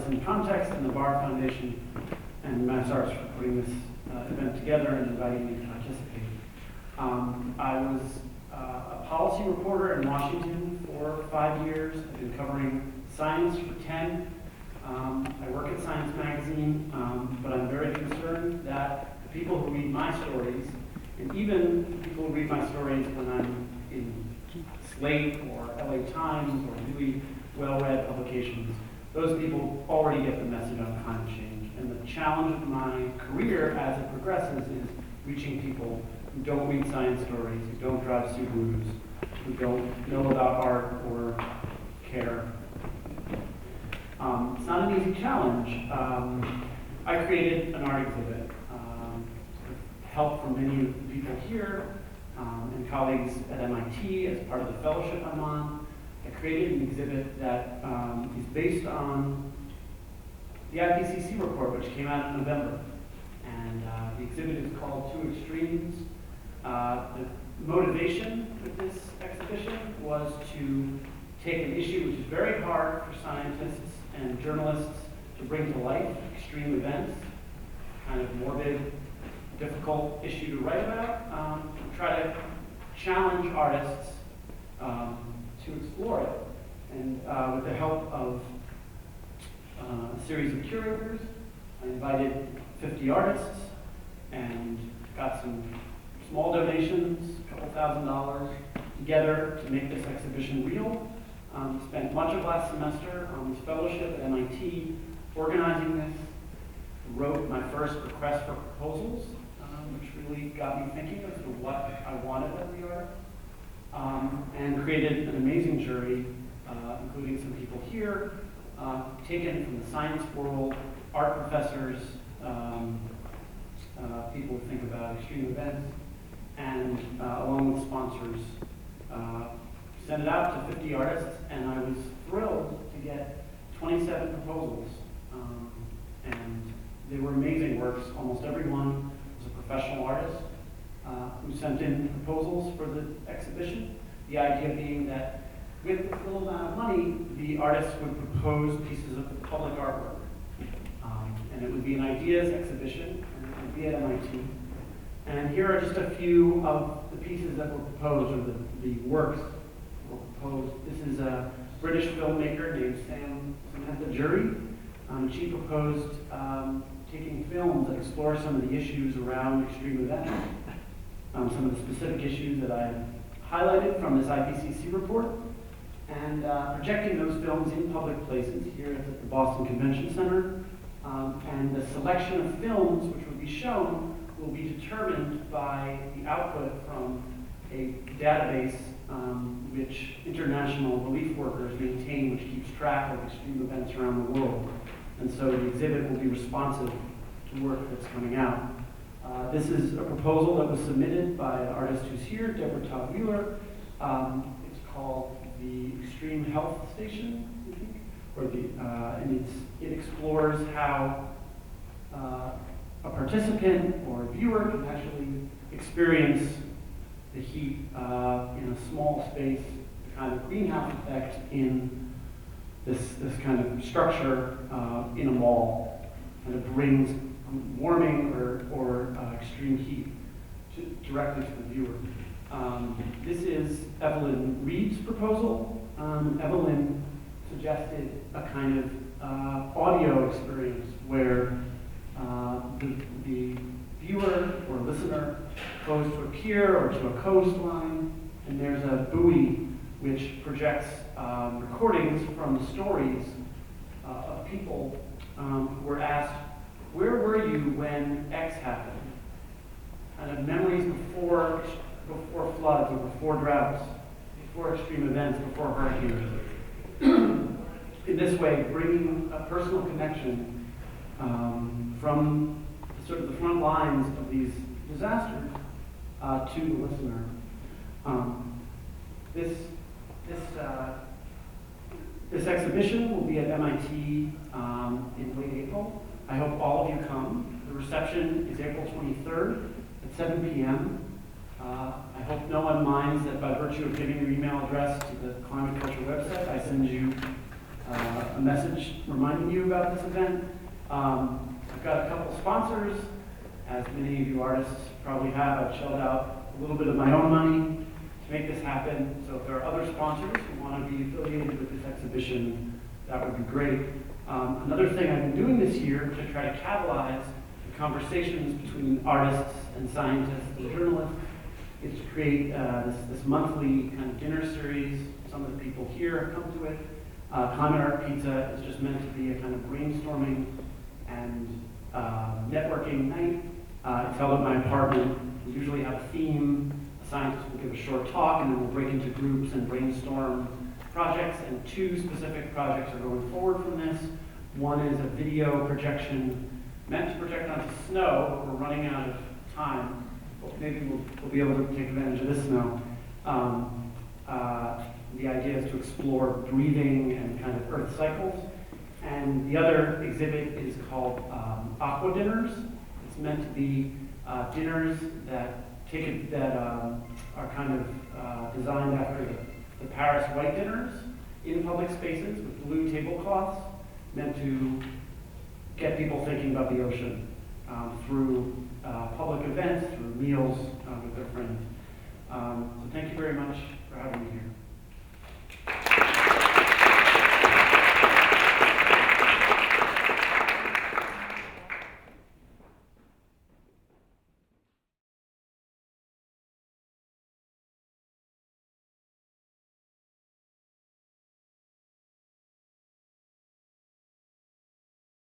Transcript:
this in context, and the Bar Foundation and MassArts for putting this event together and inviting me to participate. I was a policy reporter in Washington for 5 years. I've been covering science for 10. I work at Science Magazine, but I'm very concerned that the people who read my stories, and even the people who read my stories when I'm in Slate or LA Times or really well-read publications, those people already get the message on climate change. And the challenge of my career as it progresses is reaching people who don't read science stories, who don't drive Subarus, who don't know about art or care. It's not an easy challenge. I created an art exhibit with help from many of the people here and colleagues at MIT as part of the fellowship I'm on. I created an exhibit that is based on the IPCC report, which came out in November. And the exhibit is called Two Extremes. The motivation with this exhibition was to take an issue which is very hard for scientists and journalists to bring to life, extreme events, kind of morbid, difficult issue to write about, try to challenge artists to explore it. And with the help of a series of curators, I invited 50 artists and got some small donations, a couple $1,000 together to make this exhibition real. Spent much of last semester on this fellowship at MIT organizing this, wrote my first request for proposals, which really got me thinking as to what I wanted of the art, and created an amazing jury, including some people here, taken from the science world, art professors, people who think about extreme events, and along with sponsors, sent it out to 50 artists, and I was thrilled to get 27 proposals. And they were amazing works. Almost everyone was a professional artist who sent in proposals for the exhibition. The idea being that with this little amount of money, the artists would propose pieces of public artwork. And it would be an ideas exhibition, and it would be at MIT. And here are just a few of the pieces that were proposed, or the works that were proposed. This is a British filmmaker named Samantha Jury. She proposed taking films that explore some of the issues around extreme events, some of the specific issues that I highlighted from this IPCC report, and projecting those films in public places. Here at the Boston Convention Center. And the selection of films which will be shown will be determined by the output from a database which international relief workers maintain, which keeps track of extreme events around the world. And so the exhibit will be responsive to work that's coming out. This is a proposal that was submitted by an artist who's here, Deborah Todd Wheeler. It's called the Extreme Health Station, I think, or and it explores how a participant or a viewer can actually experience the heat in a small space, the kind of greenhouse effect in this kind of structure in a mall, and it brings warming or extreme heat directly to the viewer. This is Evelyn Reed's proposal. Evelyn suggested a kind of audio experience where the viewer or listener goes to a pier or to a coastline, and there's a buoy which projects recordings from the stories of people who were asked, where were you when X happened? Kind of memories before floods or before droughts, before extreme events, before hurricanes. In this way, bringing a personal connection from sort of the front lines of these disasters to the listener. This exhibition will be at MIT in late April. I hope all of you come. The reception is April 23rd at 7 p.m. I hope no one minds that by virtue of giving your email address to the Climate Culture website, I send you a message reminding you about this event. I've got a couple sponsors. As many of you artists probably have, I've shelled out a little bit of my own money to make this happen. So if there are other sponsors who want to be affiliated with this exhibition, that would be great. Another thing I've been doing this year to try to catalyze the conversations between artists and scientists and journalists is to create this monthly kind of dinner series. Some of the people here have come to it. Climate Art Pizza is just meant to be a kind of brainstorming and networking night. It's held at my apartment. We usually have a theme. A scientist will give a short talk, and then we'll break into groups and brainstorm projects. And two specific projects are going forward from this. One is a video projection meant to project onto snow, but we're running out of time. But maybe we'll be able to take advantage of this snow. The idea is to explore breathing and kind of earth cycles. And the other exhibit is called Aqua Dinners. It's meant to be dinners that are kind of designed after the Paris White Dinners in public spaces with blue tablecloths, meant to get people thinking about the ocean through public events, through meals with their friends. So thank you very much for having me here.